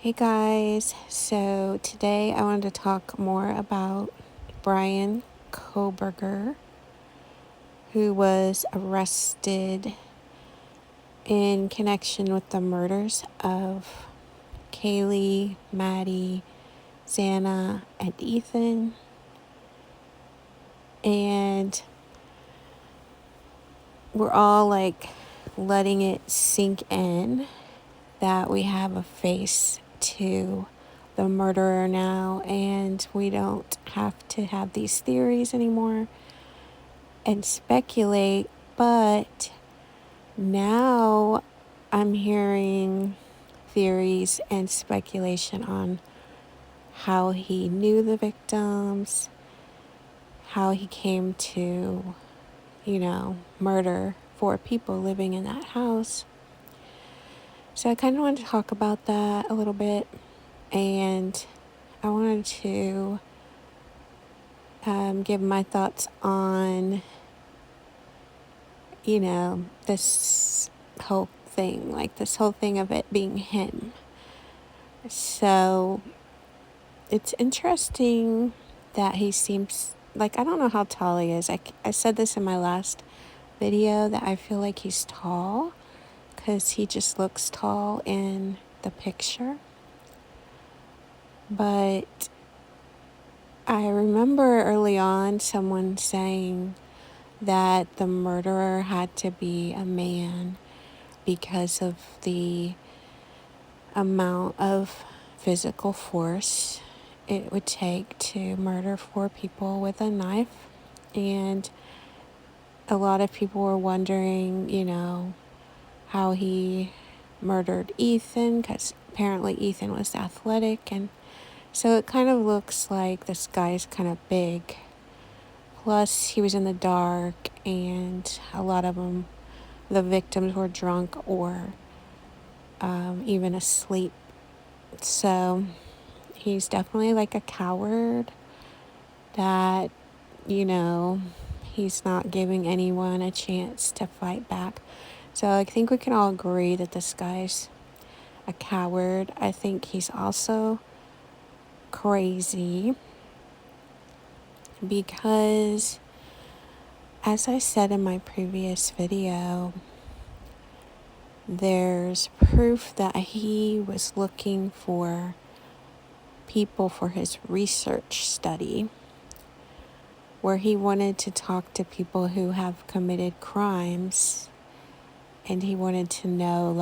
Hey guys, so today I wanted to talk more about Bryan Kohberger, who was arrested in connection with the murders of Kaylee, Maddie, Xana, and Ethan. And we're all letting it sink in that we have a face to the murderer now, and we don't have to have these theories anymore and speculate. But now I'm hearing theories and speculation on how he knew the victims, how he came to, murder 4 people living in that house. So I kind of wanted to talk about that a little bit, and I wanted to give my thoughts on, this whole thing of it being him. So it's interesting that he seems like, I don't know how tall he is. I said this in my last video that I feel like he's tall because he just looks tall in the picture. But I remember early on someone saying that the murderer had to be a man because of the amount of physical force it would take to murder 4 people with a knife. And a lot of people were wondering, how he murdered Ethan, because apparently Ethan was athletic, and so it kind of looks like this guy's kind of big. Plus, he was in the dark, and a lot of them, the victims, were drunk or even asleep. So he's definitely like a coward that, he's not giving anyone a chance to fight back. So I think we can all agree that this guy's a coward. I think he's also crazy because, as I said in my previous video, there's proof that he was looking for people for his research study, where he wanted to talk to people who have committed crimes, and he wanted to know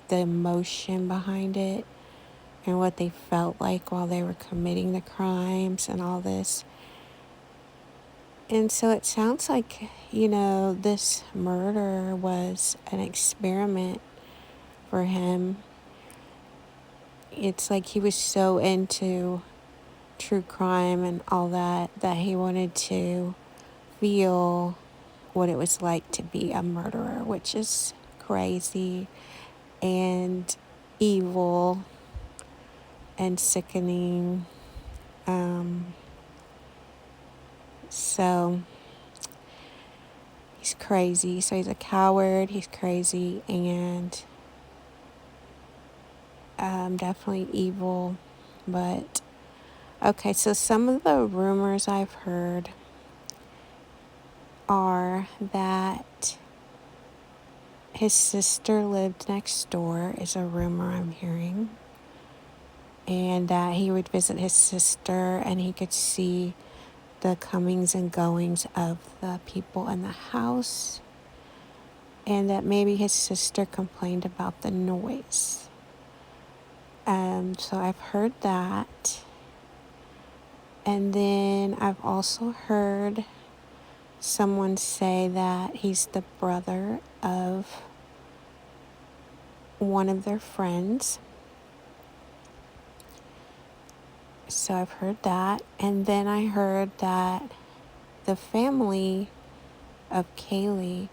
the emotion behind it and what they felt like while they were committing the crimes and all this. And so it sounds like, this murder was an experiment for him. It's like he was so into true crime and all that he wanted to feel what it was like to be a murderer, which is crazy and evil and sickening. So he's crazy. So he's a coward, he's crazy, and definitely evil. But okay, so some of the rumors I've heard are that his sister lived next door, is a rumor I'm hearing, and that he would visit his sister and he could see the comings and goings of the people in the house, and that maybe his sister complained about the noise. So I've heard that. And then I've also heard someone say that he's the brother of one of their friends. So I've heard that. And then I heard that the family of Kaylee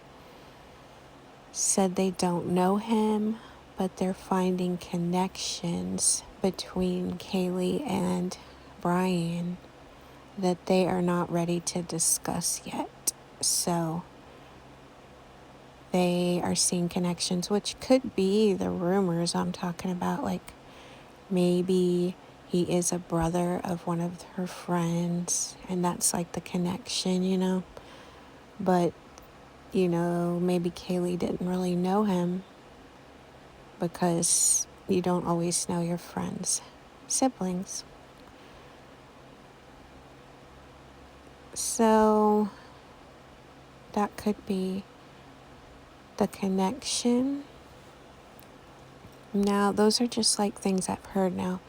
said they don't know him, but they're finding connections between Kaylee and Bryan that they are not ready to discuss yet. So they are seeing connections, which could be the rumors I'm talking about, Maybe he is a brother of one of her friends, and that's like the connection. But, maybe Kaylee didn't really know him because you don't always know your friends' siblings. So that could be the connection. Now, those are just like things I've heard. Now,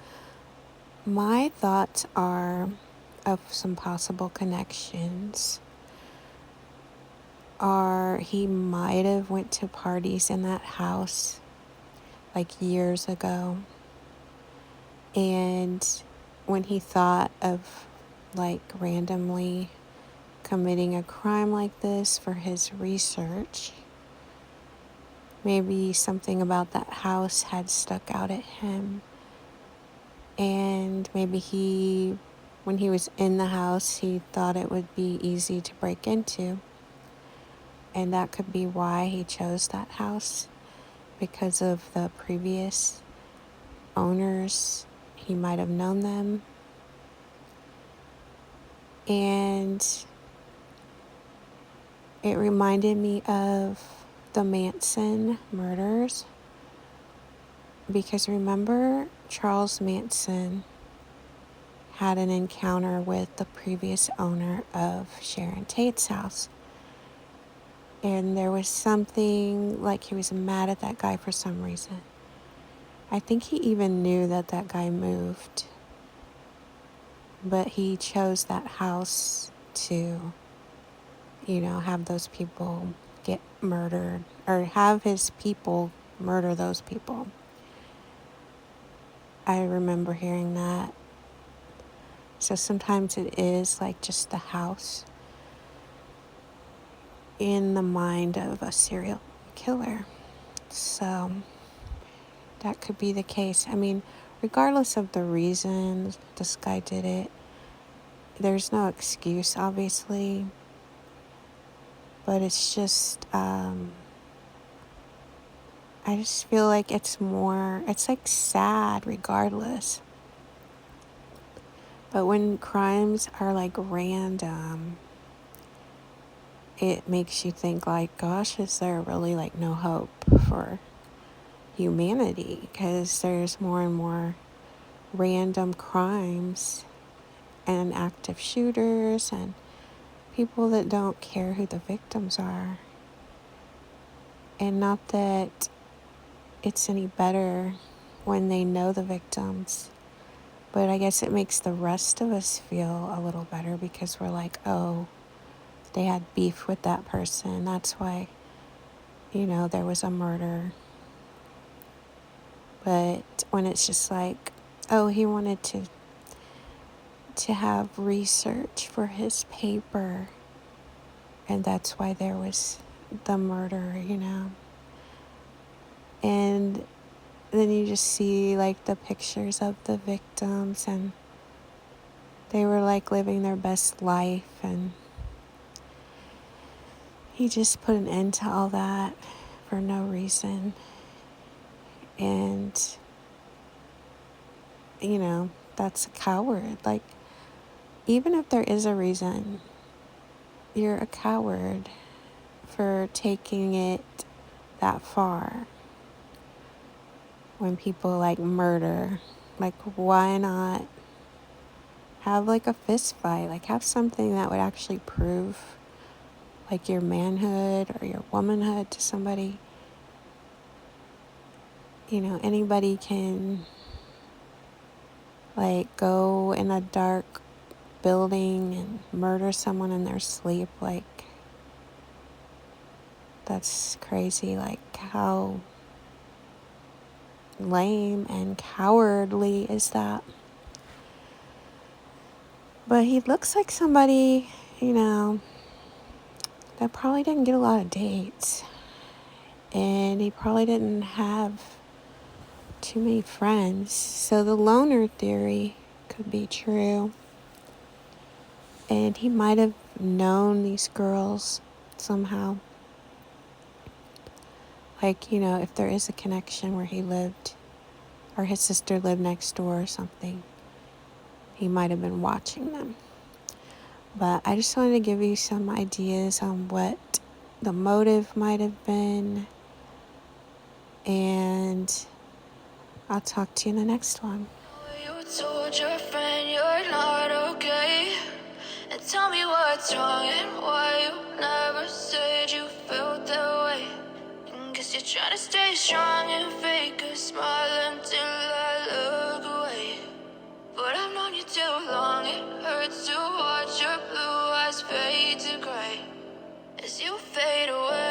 my thoughts are of some possible connections are he might have went to parties in that house like years ago, and when he thought of like randomly committing a crime like this for his research, maybe something about that house had stuck out at him, and maybe when he was in the house he thought it would be easy to break into, and that could be why he chose that house, because of the previous owners. He might have known them. And it reminded me of the Manson murders, because remember, Charles Manson had an encounter with the previous owner of Sharon Tate's house. And there was something like he was mad at that guy for some reason. I think he even knew that that guy moved, but he chose that house to, have those people get murdered, or have his people murder those people. I remember hearing that. So sometimes it is like just the house in the mind of a serial killer. So that could be the case. I mean, regardless of the reason this guy did it, there's no excuse, obviously. But it's just, I just feel like it's like sad regardless. But when crimes are like random, it makes you think like, gosh, is there really like no hope for humanity? Because there's more and more random crimes and active shooters and people that don't care who the victims are. And not that it's any better when they know the victims, but I guess it makes the rest of us feel a little better, because we're like, oh, they had beef with that person. That's why, there was a murder. But when it's just like, oh, he wanted to have research for his paper, and that's why there was the murder, And then you just see like the pictures of the victims, and they were like living their best life, and he just put an end to all that for no reason. And that's a coward. Like, even if there is a reason, you're a coward for taking it that far. When people like murder, like, why not have like a fist fight? Like, have something that would actually prove like your manhood or your womanhood to somebody. Anybody can like go in a dark building and murder someone in their sleep. Like, that's crazy. Like, how lame and cowardly is that? But he looks like somebody, that probably didn't get a lot of dates. And he probably didn't have too many friends. So the loner theory could be true. And he might have known these girls somehow. Like, if there is a connection where he lived or his sister lived next door or something. He might have been watching them. But I just wanted to give you some ideas on what the motive might have been. And I'll talk to you in the next one. You told your friend you're not okay, and tell me what's wrong and why you never said you felt that way. And guess you're trying to stay strong and fake a smile until I look away. But I've known you too long, it hurts to watch your blue eyes fade to gray as you fade away.